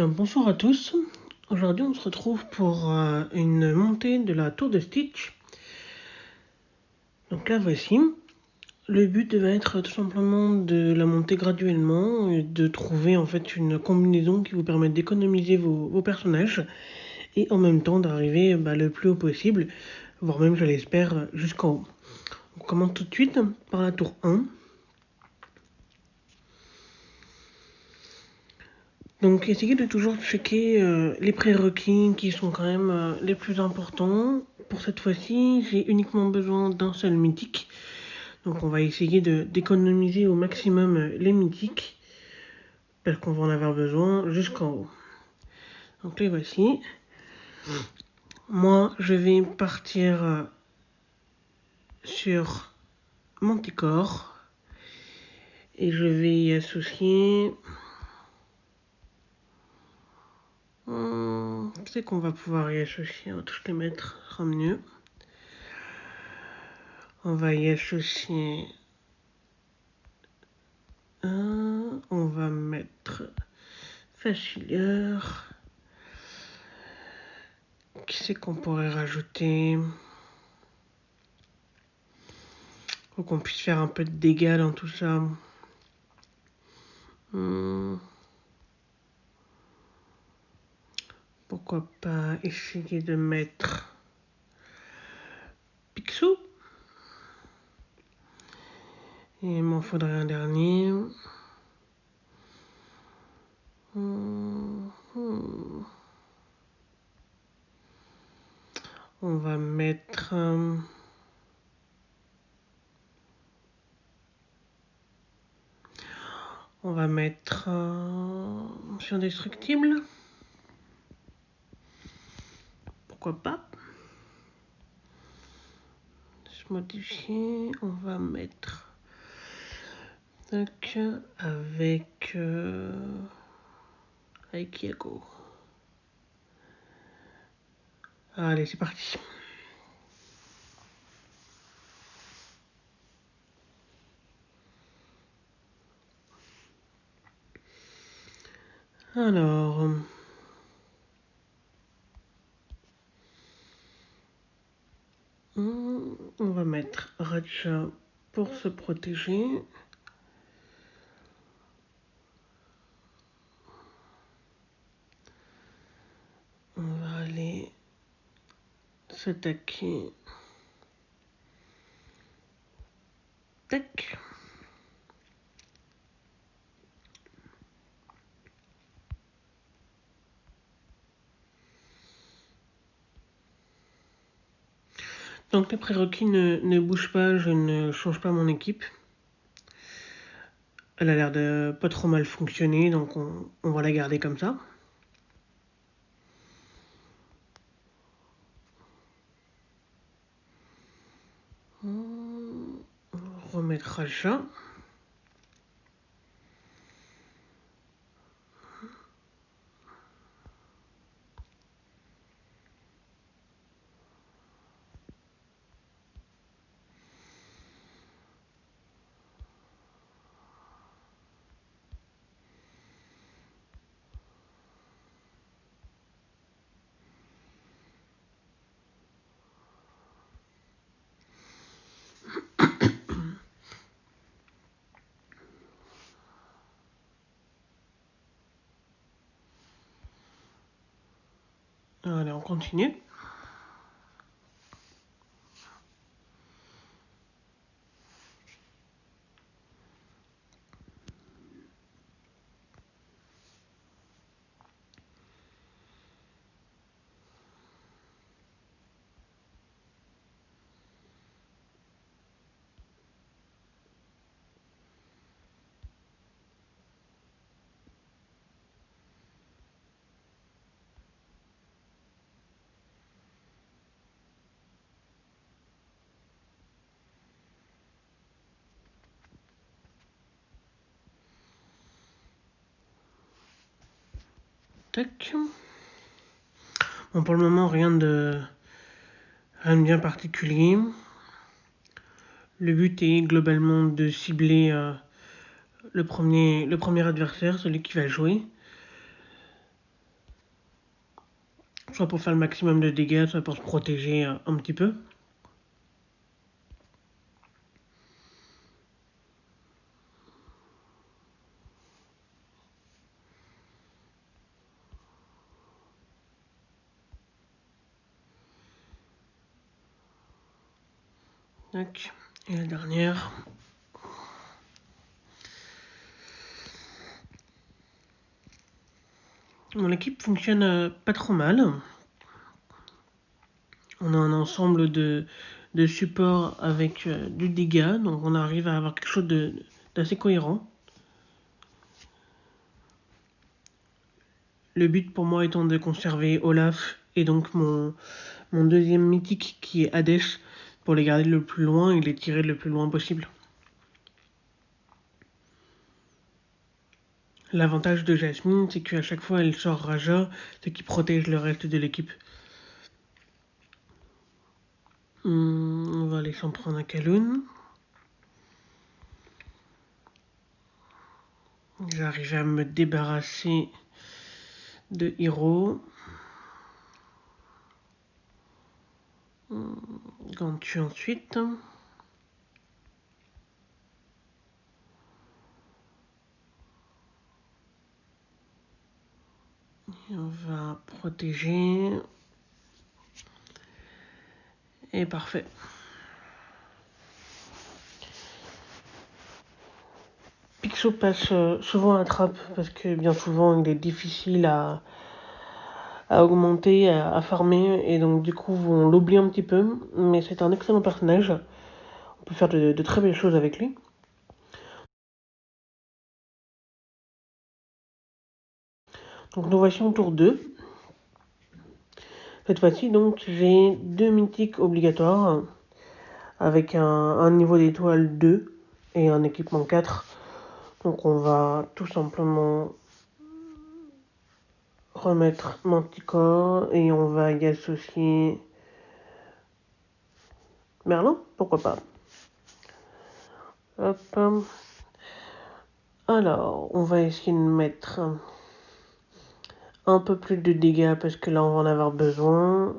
Bonsoir à tous. Aujourd'hui, on se retrouve pour une montée de la tour de Stitch. Donc là, voici. Le but va être tout simplement de la monter graduellement et de trouver en fait une combinaison qui vous permette d'économiser vos personnages et en même temps d'arriver le plus haut possible, voire même, je l'espère, jusqu'en haut. On commence tout de suite par la tour 1. Donc essayez de toujours checker les prérequis qui sont quand même les plus importants. Pour cette fois-ci, j'ai uniquement besoin d'un seul mythique. Donc on va essayer d'économiser au maximum les mythiques, parce qu'on va en avoir besoin jusqu'en haut. Donc les voici. Moi, je vais partir sur Manticore. Et je vais y associer... C'est qu'on va pouvoir y associer, je les mettre, ce sera mieux. On va y associer on va mettre Facileur. Qui c'est qu'on pourrait rajouter? Faut qu'on puisse faire un peu de dégâts dans tout ça. Pourquoi pas essayer de mettre Picsou? Et il m'en faudrait un dernier. On va mettre... on va mettre... Monsieur Indestructible. Pourquoi pas? Se modifier. On va mettre... Donc, avec Yago. Allez, c'est parti. Alors, on va mettre Raja pour se protéger. On va aller s'attaquer. Tac. Donc les prérequis ne bougent pas, je ne change pas mon équipe. Elle a l'air de pas trop mal fonctionner, donc on va la garder comme ça. On va remettre Raja. Allez, on continue. Tac. Bon, pour le moment, rien de bien particulier. Le but est globalement de cibler le premier adversaire, celui qui va jouer. soit pour faire le maximum de dégâts, soit pour se protéger un petit peu. Tac. Et la dernière. Mon équipe fonctionne pas trop mal. On a un ensemble de supports avec du dégât, donc on arrive à avoir quelque chose d'assez cohérent. Le but pour moi étant de conserver Olaf et donc mon deuxième mythique qui est Hades pour les garder le plus loin et les tirer le plus loin possible. L'avantage de Jasmine, c'est qu'à chaque fois elle sort Raja, ce qui protège le reste de l'équipe. On va aller s'en prendre un Kaloun. J'arrive à me débarrasser de Hiro. Gantu ensuite. Et on va protéger. Et parfait. Picsou passe souvent à la trappe parce que bien souvent il est difficile à augmenter, à farmer, et donc du coup on l'oublie un petit peu, mais c'est un excellent personnage. On peut faire de très belles choses avec lui. Donc nous voici en tour 2. Cette fois-ci donc j'ai 2 mythiques obligatoires avec un niveau d'étoile 2 et un équipement 4. Donc on va tout simplement remettre Manticore et on va y associer Merlin, pourquoi pas. Hop. Alors, on va essayer de mettre un peu plus de dégâts parce que là on va en avoir besoin.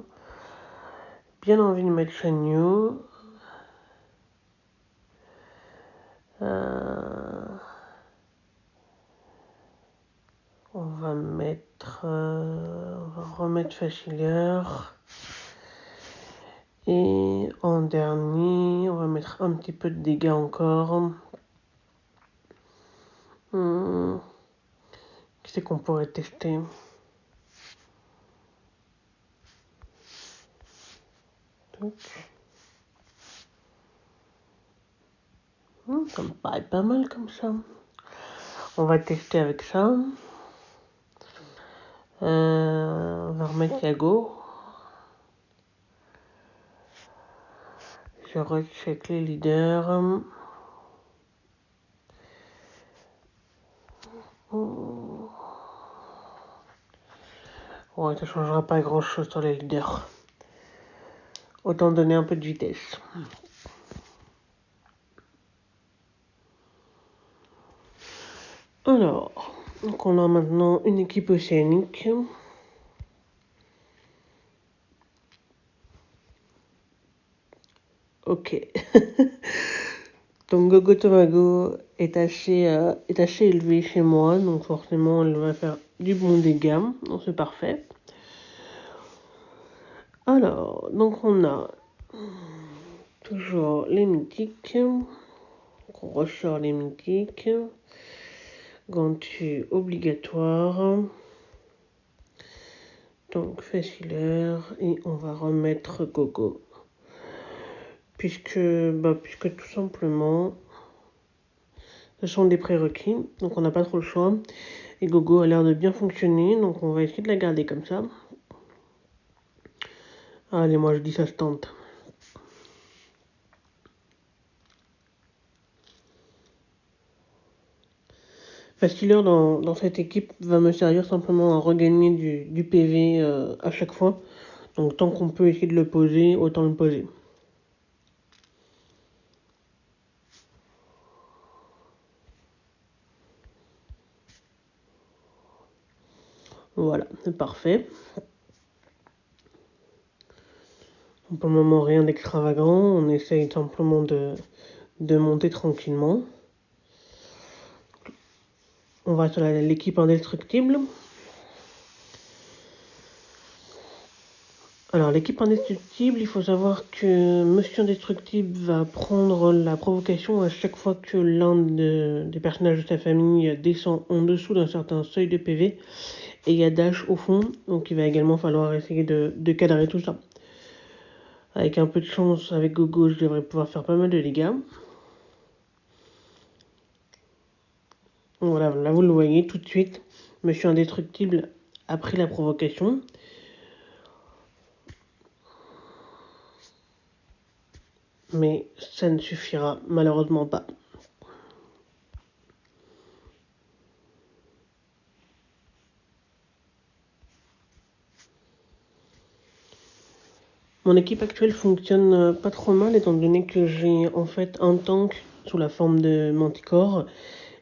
Bien envie de mettre Shanyu. On va remettre Facileur. Et en dernier, on va mettre un petit peu de dégâts encore. Qu'est-ce qu'on pourrait tester? Ça me paraît pas mal comme ça. On va tester avec ça. On va remettre Yago. Je recheck les leaders. Ouais, ça changera pas grand chose sur les leaders. Autant donner un peu de vitesse. Alors, donc on a maintenant une équipe océanique. Ok. Donc Gogo Tomago est assez élevé chez moi, donc forcément elle va faire du bon dégât, donc c'est parfait. Alors, donc on a toujours les mythiques. Donc on ressort les mythiques. Gantu obligatoire. Donc facileur et on va remettre Gogo. Puisque tout simplement ce sont des prérequis, donc on n'a pas trop le choix. Et Gogo a l'air de bien fonctionner, donc on va essayer de la garder comme ça. Allez, moi je dis ça se tente. Facileur dans cette équipe va me servir simplement à regagner du PV à chaque fois. Donc tant qu'on peut essayer de le poser, autant le poser. Voilà, c'est parfait. Pour le moment, rien d'extravagant. On essaye simplement de monter tranquillement. On va sur l'équipe indestructible. Alors, l'équipe indestructible, il faut savoir que Monsieur Indestructible va prendre la provocation à chaque fois que l'un des personnages de sa famille descend en dessous d'un certain seuil de PV. Et il y a Dash au fond, donc il va également falloir essayer de cadrer tout ça. Avec un peu de chance, avec Gogo, je devrais pouvoir faire pas mal de dégâts. Voilà, là vous le voyez tout de suite. Monsieur Indestructible a pris la provocation. Mais ça ne suffira malheureusement pas. Mon équipe actuelle fonctionne pas trop mal étant donné que j'ai en fait un tank sous la forme de Manticore.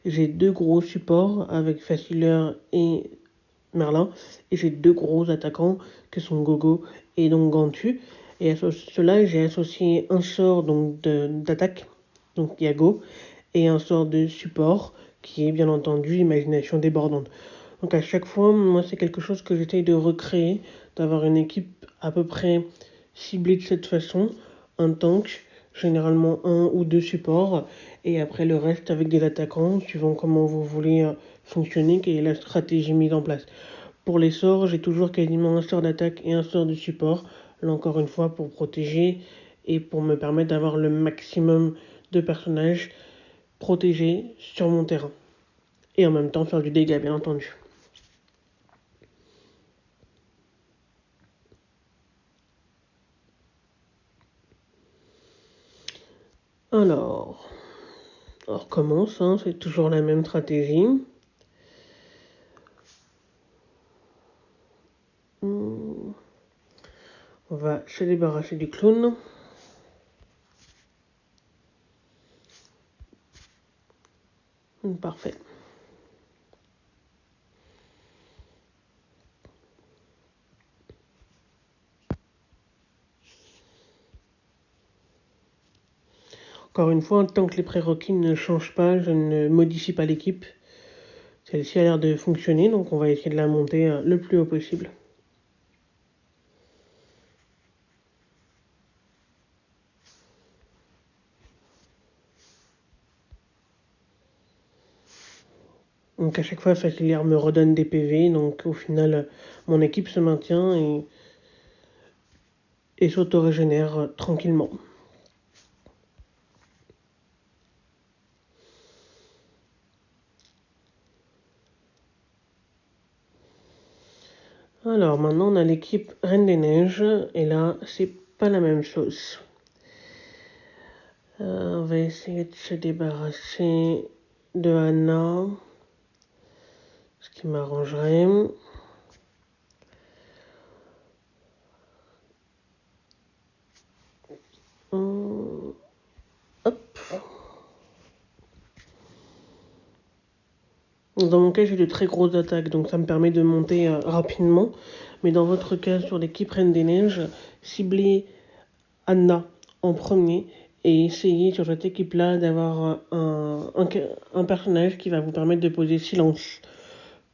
J'ai 2 gros supports avec Facileur et Merlin. Et j'ai 2 gros attaquants que sont Gogo et donc Gantu. Et à cela, j'ai associé un sort d'attaque, donc Yago, et un sort de support qui est bien entendu Imagination débordante. Donc à chaque fois, moi c'est quelque chose que j'essaye de recréer, d'avoir une équipe à peu près ciblée de cette façon, un tank, généralement 1 ou 2 supports, et après le reste avec des attaquants, suivant comment vous voulez fonctionner, quelle est la stratégie mise en place. Pour les sorts, j'ai toujours quasiment un sort d'attaque et un sort de support, là encore une fois pour protéger et pour me permettre d'avoir le maximum de personnages protégés sur mon terrain. Et en même temps faire du dégât bien entendu. Alors, on recommence, hein, c'est toujours la même stratégie. On va se débarrasser du clown. Parfait. Encore une fois, tant que les prérequis ne changent pas, je ne modifie pas l'équipe. Celle-ci a l'air de fonctionner, donc on va essayer de la monter le plus haut possible. Donc à chaque fois, Facilier me redonne des PV, donc au final, mon équipe se maintient et s'auto-régénère tranquillement. Alors maintenant, on a l'équipe Reine des Neiges, et là, c'est pas la même chose. On va essayer de se débarrasser de Anna, ce qui m'arrangerait. Hop. Dans mon cas, j'ai de très grosses attaques, donc ça me permet de monter rapidement. Mais dans votre cas, sur l'équipe Reine des Neiges, ciblez Anna en premier et essayez sur cette équipe-là d'avoir un personnage qui va vous permettre de poser silence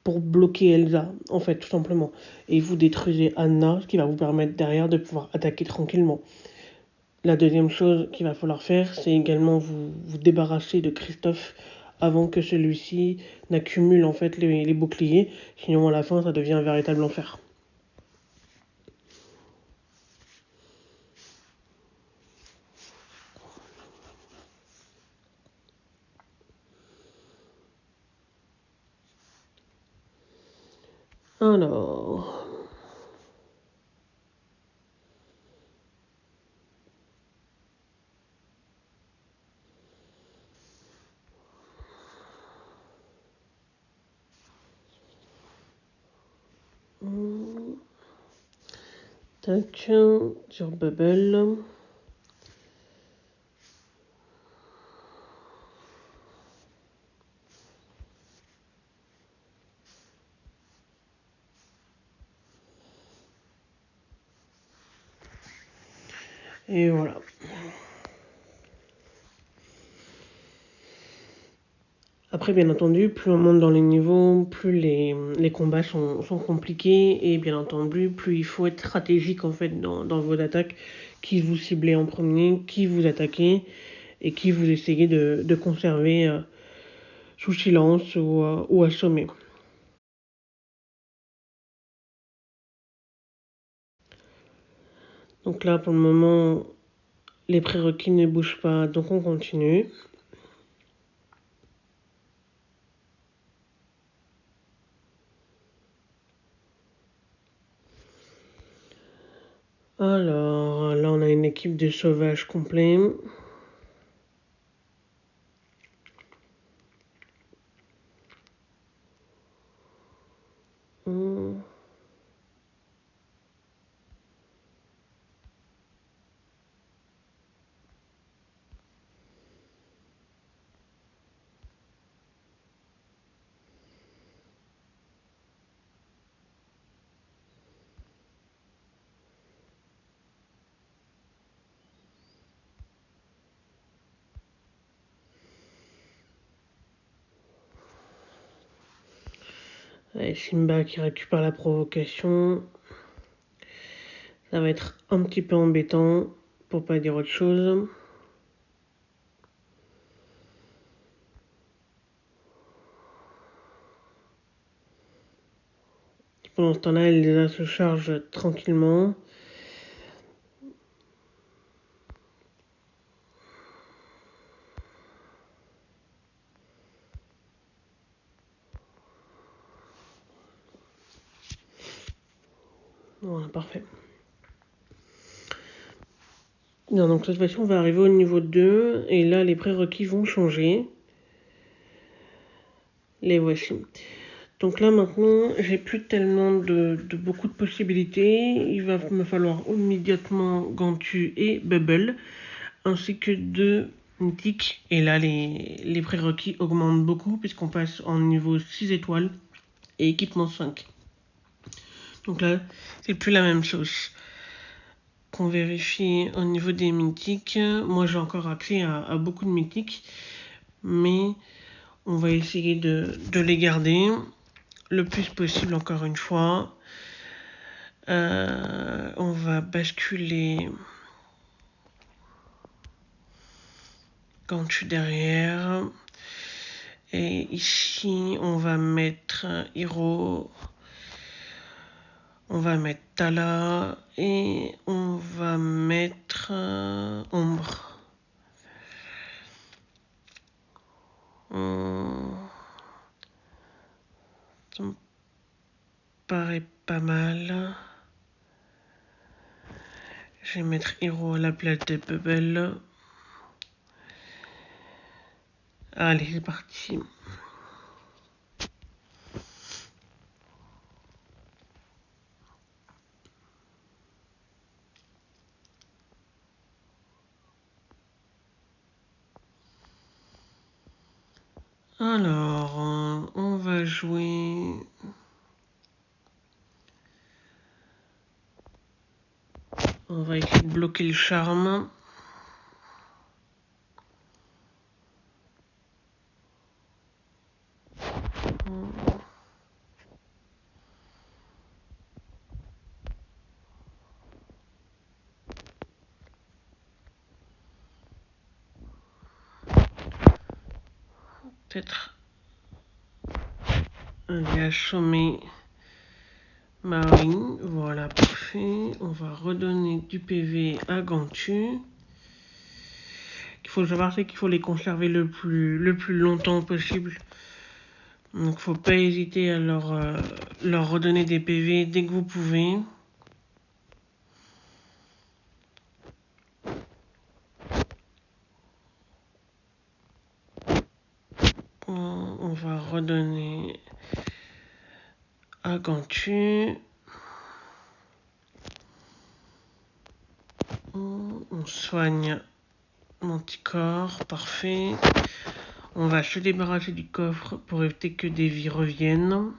pour bloquer Elsa, en fait, tout simplement. Et vous détruisez Anna, ce qui va vous permettre derrière de pouvoir attaquer tranquillement. La deuxième chose qu'il va falloir faire, c'est également vous débarrasser de Christophe avant que celui-ci n'accumule en fait les boucliers. Sinon, à la fin, ça devient un véritable enfer. Alors... Tac, sur Bubble. Et voilà. Après, bien entendu, plus on monte dans les niveaux, plus les combats sont compliqués. Et bien entendu, plus il faut être stratégique en fait dans vos attaques. Qui vous ciblez en premier, qui vous attaquez et qui vous essayez de conserver sous silence ou assommer. Donc là, pour le moment, les prérequis ne bougent pas, donc on continue. Alors, là, on a une équipe de sauvages complets. Allez, Simba qui récupère la provocation. Ça va être un petit peu embêtant, pour pas dire autre chose. Pendant ce temps-là, Elsa se charge tranquillement. Voilà, parfait. Bien, donc cette fois-ci, on va arriver au niveau 2. Et là, les prérequis vont changer. Les voici. Donc là, maintenant, j'ai plus tellement de beaucoup de possibilités. Il va me falloir immédiatement Gantu et Bubble, ainsi que 2 mythiques. Et là, les prérequis augmentent beaucoup, puisqu'on passe en niveau 6 étoiles et équipement 5. Donc là, c'est plus la même chose. Qu'on vérifie au niveau des mythiques. Moi, j'ai encore accès à beaucoup de mythiques, mais on va essayer de les garder le plus possible, encore une fois. On va basculer quand je suis derrière. Et ici, on va mettre Hiro. On va mettre Tala. Et on va mettre Ombre. Ça me paraît pas mal. Je vais mettre Hiro à la place de Bubble. Allez, c'est parti. Alors, on va jouer... On va essayer de bloquer le charme. Peut-être aller assommer Marine. Voilà, parfait. On va redonner du PV à Gantu. Il faut savoir, c'est qu'il faut les conserver le plus longtemps possible. Donc, faut pas hésiter à leur redonner des PV dès que vous pouvez. On va redonner à Gantu. On soigne l'anticorps, parfait. On va se débarrasser du coffre pour éviter que des vies reviennent.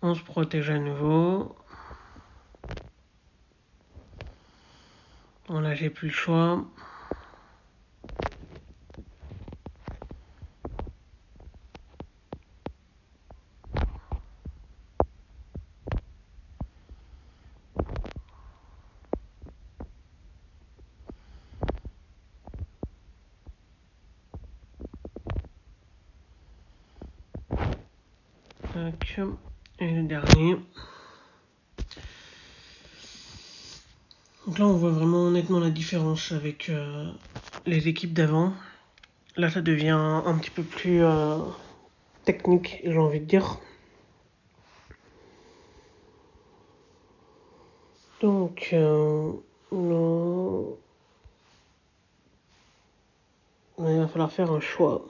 On se protège à nouveau. Bon là j'ai plus le choix. Tac. Et le dernier. Donc là on voit vraiment nettement la différence avec les équipes d'avant. Là ça devient un petit peu plus technique, j'ai envie de dire. Donc non. Il va falloir faire un choix.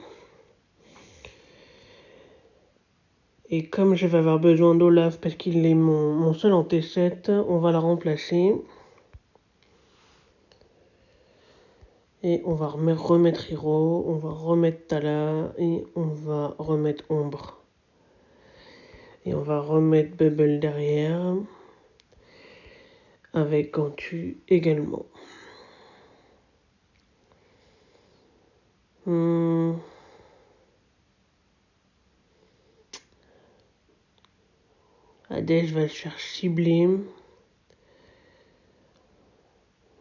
Et comme je vais avoir besoin d'Olaf parce qu'il est mon seul en T7, on va la remplacer. Et on va remettre Hiro, on va remettre Tala et on va remettre Ombre. Et on va remettre Bubble derrière. Avec Gantu également. Adèle va le faire cibler.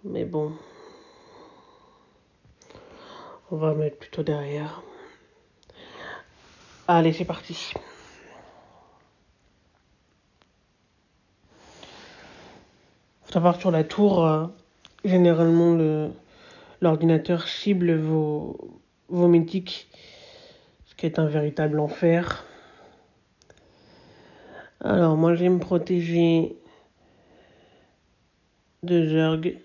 Mais bon. On va mettre plutôt derrière. Allez, c'est parti. Faut savoir sur la tour, généralement l'ordinateur cible vos mythiques. Ce qui est un véritable enfer. Alors moi je vais me protéger de Zerg.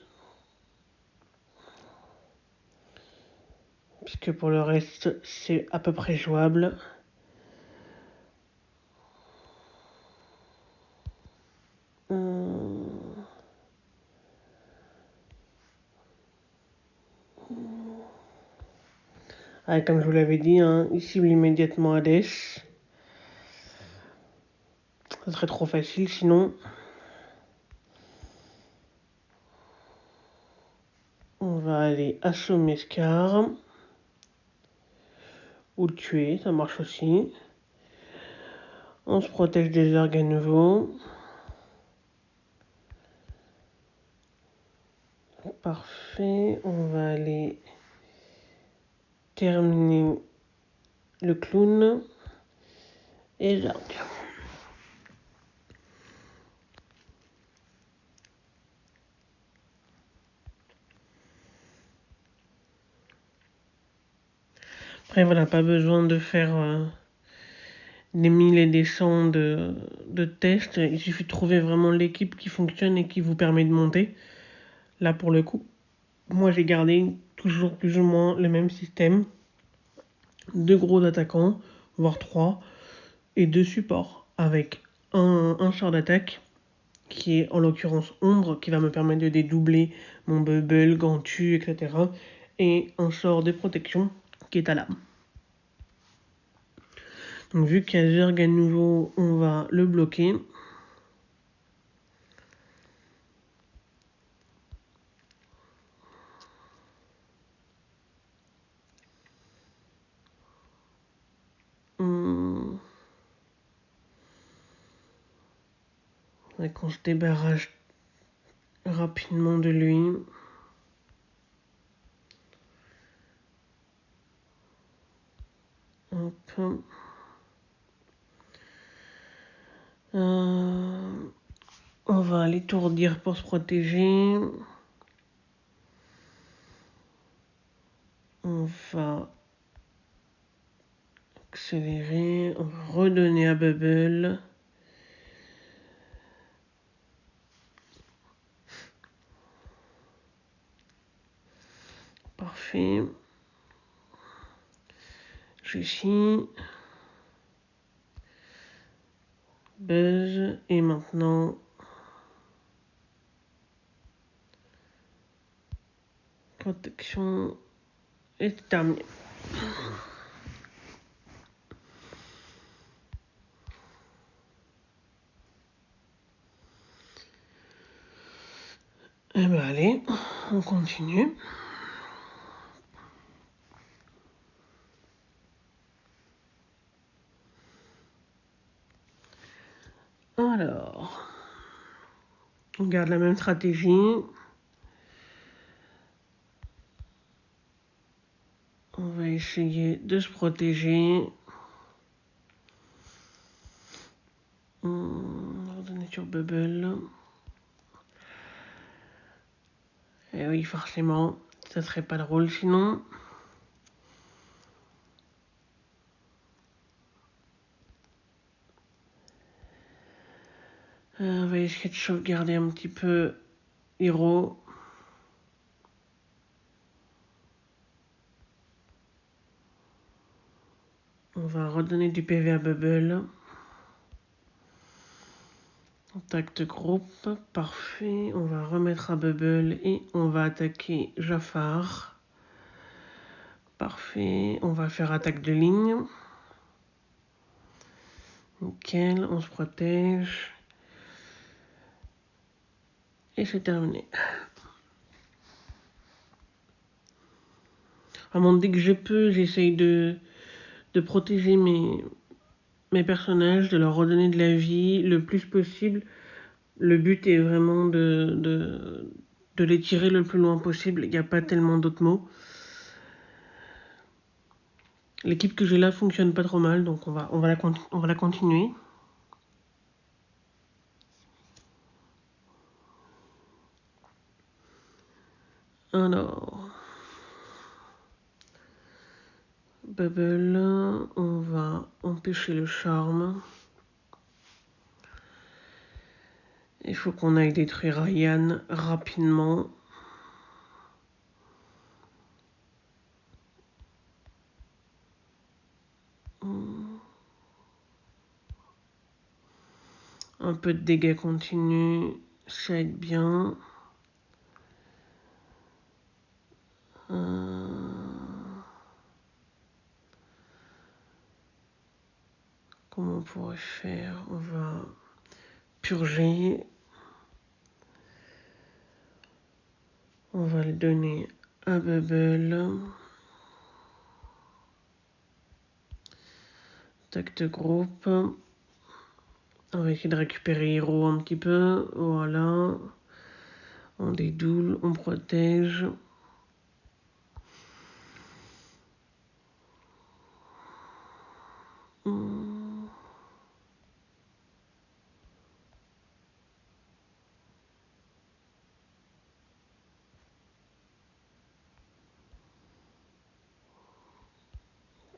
Puisque pour le reste, c'est à peu près jouable. Ah, comme je vous l'avais dit, hein, il cible immédiatement Hades. Ça serait trop facile sinon. On va aller assommer Scar. Ou le tuer, ça marche aussi. On se protège des Zerg à nouveau. Parfait, on va aller terminer le clown et Zerg. Après voilà, pas besoin de faire des 1000 et des cents de tests. Il suffit de trouver vraiment l'équipe qui fonctionne et qui vous permet de monter. Là pour le coup, moi j'ai gardé toujours plus ou moins le même système. 2 gros attaquants, voire 3, et 2 supports, avec un char d'attaque, qui est en l'occurrence Ombre, qui va me permettre de dédoubler mon Bubble, Gantu, etc. Et un sort de protection, qui est à l'âme. Donc vu qu'il y a Zerg à nouveau, on va le bloquer. Et qu'on se débarrasse rapidement de lui. Hop. On va l'étourdir pour se protéger. On va accélérer. On va redonner à Bubble. Parfait. Ceci. Buzz. Et maintenant, protection est terminée. on continue. Alors, on garde la même stratégie. On va essayer de se protéger. Ordonner sur Bubble. Et oui, forcément, ça serait pas drôle sinon. On va essayer de sauvegarder un petit peu Hero. On va redonner du PV à Bubble. Contact groupe, parfait. On va remettre à Bubble et on va attaquer Jafar. Parfait. On va faire attaque de ligne. Nickel, on se protège. Et c'est terminé. Vraiment, dès que je peux, j'essaye de protéger mes personnages, de leur redonner de la vie le plus possible. Le but est vraiment de les tirer le plus loin possible. Il n'y a pas tellement d'autres mots. L'équipe que j'ai là fonctionne pas trop mal, donc on va la continuer. Alors, Bubble, on va empêcher le charme. Il faut qu'on aille détruire Ryan rapidement. Un peu de dégâts continus, ça aide bien. Comment on pourrait faire? On va purger. On va le donner à Bubble. Attaque de groupe. On va essayer de récupérer Hero un petit peu. Voilà. On dédoule, on protège.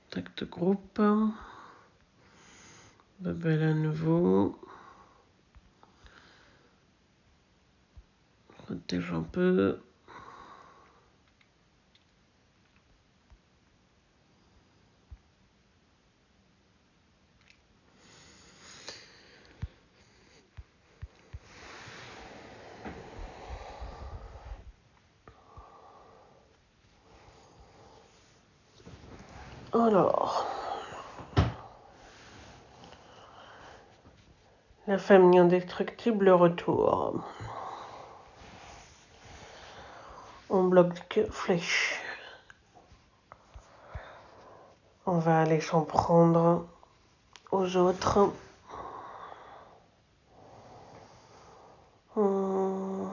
Attaque de groupe. Bubble à nouveau. Protège un peu. Alors, la famille indestructible retour. On bloque flèche. On va aller s'en prendre aux autres. On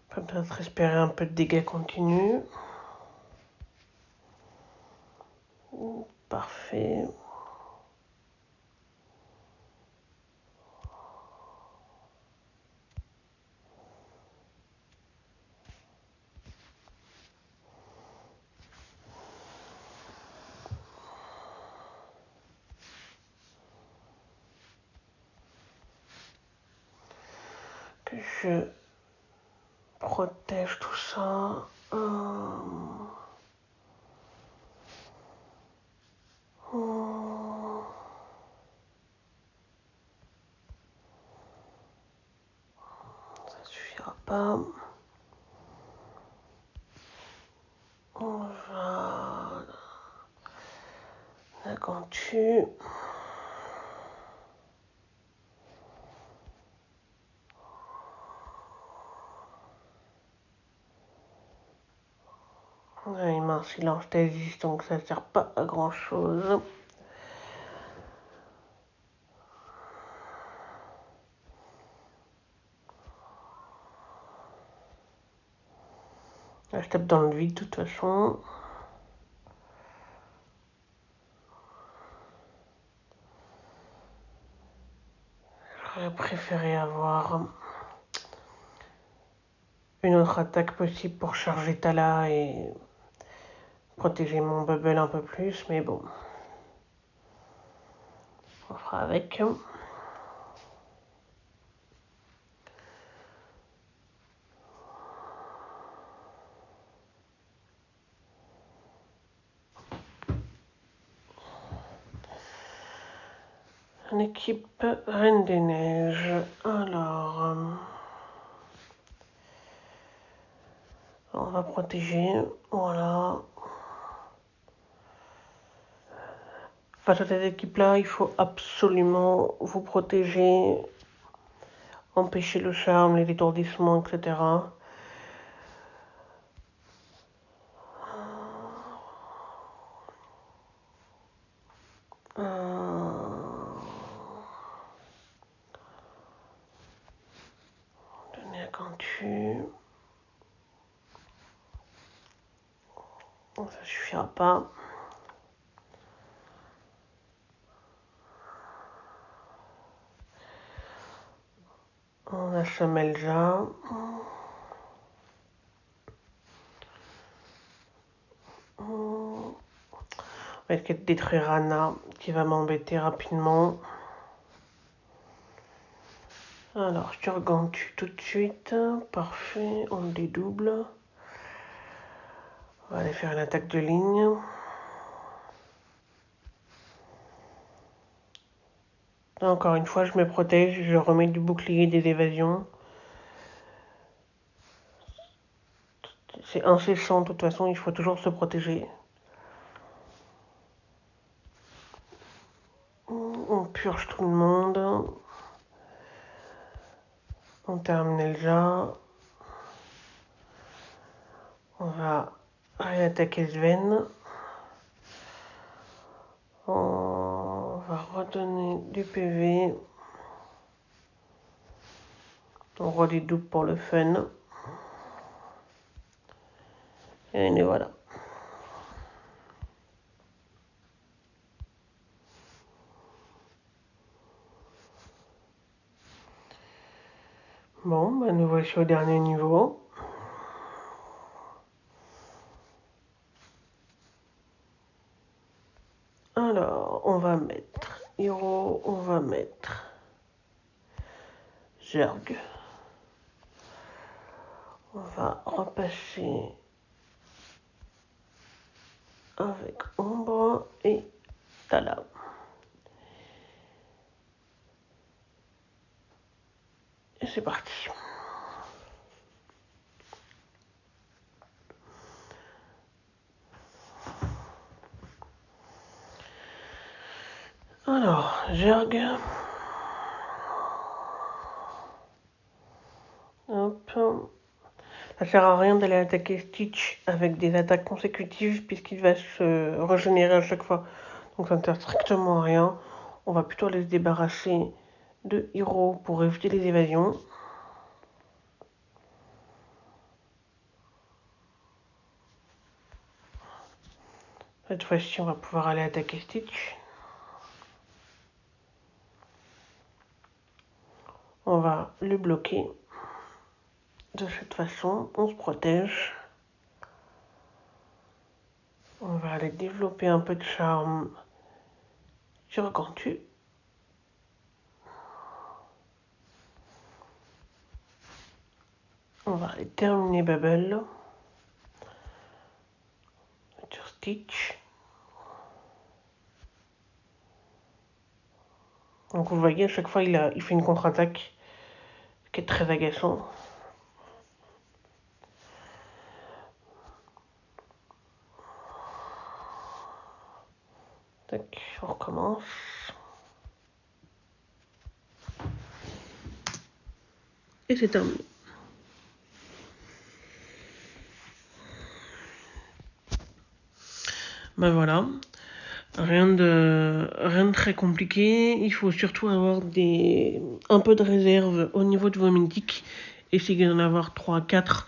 peut peut-être espérer un peu de dégâts continus. Parfait. Que je protège tout ça. Ça suffira pas. On va la cantu. Ouais, mince, il est en stasis, donc ça sert pas à grand chose. Là, je tape dans le vide de toute façon. J'aurais préféré avoir une autre attaque possible pour charger Tala et protéger mon bubble un peu plus, mais bon. On fera avec. Une équipe Reine des Neiges. Alors, on va protéger. Voilà. Face à cette équipe-là, il faut absolument vous protéger, empêcher le charme, les étourdissements, etc. Donner un cantu. Ça suffira pas. On a Chamelja. On va essayer de détruire Anna, qui va m'embêter rapidement. Alors, je te regantu tout de suite. Parfait, on le dédouble. On va aller faire une attaque de ligne. Encore une fois, je me protège, je remets du bouclier des évasions. C'est incessant, de toute façon, il faut toujours se protéger. On purge tout le monde. On termine déjà. On va réattaquer Sven. On va redonner du PV. On redédouble pour le fun. Et voilà. Bon, bah nous voici au dernier niveau. Alors, on va mettre Hiro, on va mettre Zerg. On va repasser avec Ombre et Tala. Et c'est parti. Alors, Zerg. Hop. Ça sert à rien d'aller attaquer Stitch avec des attaques consécutives puisqu'il va se régénérer à chaque fois. Donc ça ne sert strictement à rien. On va plutôt aller se débarrasser de Hiro pour éviter les évasions. Cette fois-ci, on va pouvoir aller attaquer Stitch. On va le bloquer. De cette façon, on se protège. On va aller développer un peu de charme sur Cantu. On va aller terminer Bubble sur Stitch. Donc vous voyez, à chaque fois, il fait une contre-attaque, ce qui est très agaçant. Tac, on recommence. Et c'est terminé. Ben voilà, rien de très compliqué. Il faut surtout avoir un peu de réserve au niveau de vos mythiques. Essayez d'en avoir 3, 4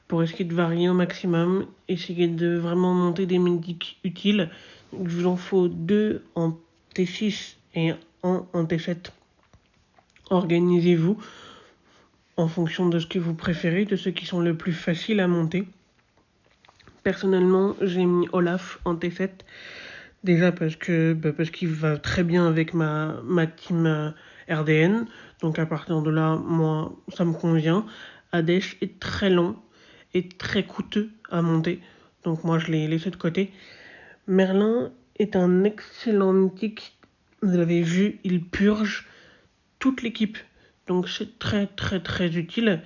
pour essayer de varier au maximum. Essayez de vraiment monter des mythiques utiles. Il vous en faut 2 en T6 et 1 en T7. Organisez-vous en fonction de ce que vous préférez, de ceux qui sont le plus faciles à monter. Personnellement, j'ai mis Olaf en T7. Déjà parce qu'il va très bien avec ma team RDN. Donc à partir de là, moi, ça me convient. Hades est très lent et très coûteux à monter. Donc moi, je l'ai laissé de côté. Merlin est un excellent mythique. Vous l'avez vu, il purge toute l'équipe. Donc c'est très très très utile.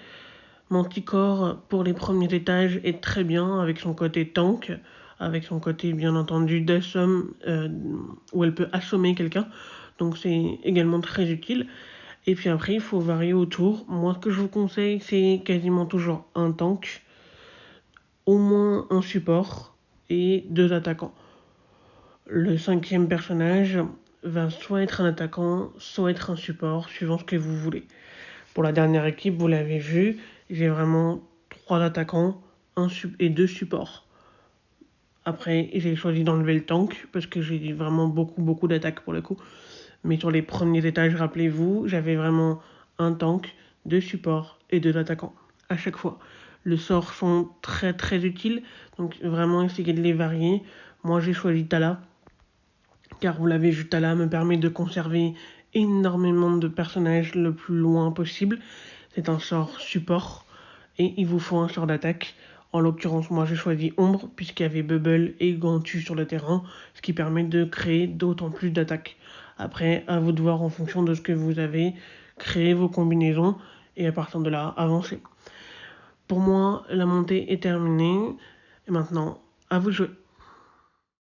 Manticore pour les premiers étages est très bien avec son côté tank, avec son côté bien entendu d'assomme où elle peut assommer quelqu'un. Donc c'est également très utile. Et puis après il faut varier autour. Moi ce que je vous conseille c'est quasiment toujours un tank, au moins un support et 2 attaquants. Le 5e personnage va soit être un attaquant, soit être un support, suivant ce que vous voulez. Pour la dernière équipe, vous l'avez vu, j'ai vraiment 3 attaquants et 2 supports. Après, j'ai choisi d'enlever le tank parce que j'ai vraiment beaucoup d'attaques pour le coup. Mais sur les premiers étages, rappelez-vous, j'avais vraiment un tank, 2 supports et 2 attaquants à chaque fois. Les sorts sont très très utiles, donc vraiment essayez de les varier. Moi j'ai choisi Tala, car vous l'avez vu, Tala me permet de conserver énormément de personnages le plus loin possible. C'est un sort support et il vous faut un sort d'attaque. En l'occurrence, moi j'ai choisi Ombre puisqu'il y avait Bubble et Gantu sur le terrain, ce qui permet de créer d'autant plus d'attaques. Après, à vous de voir en fonction de ce que vous avez, créer vos combinaisons et à partir de là, avancer. Pour moi, la montée est terminée et maintenant, à vous de jouer.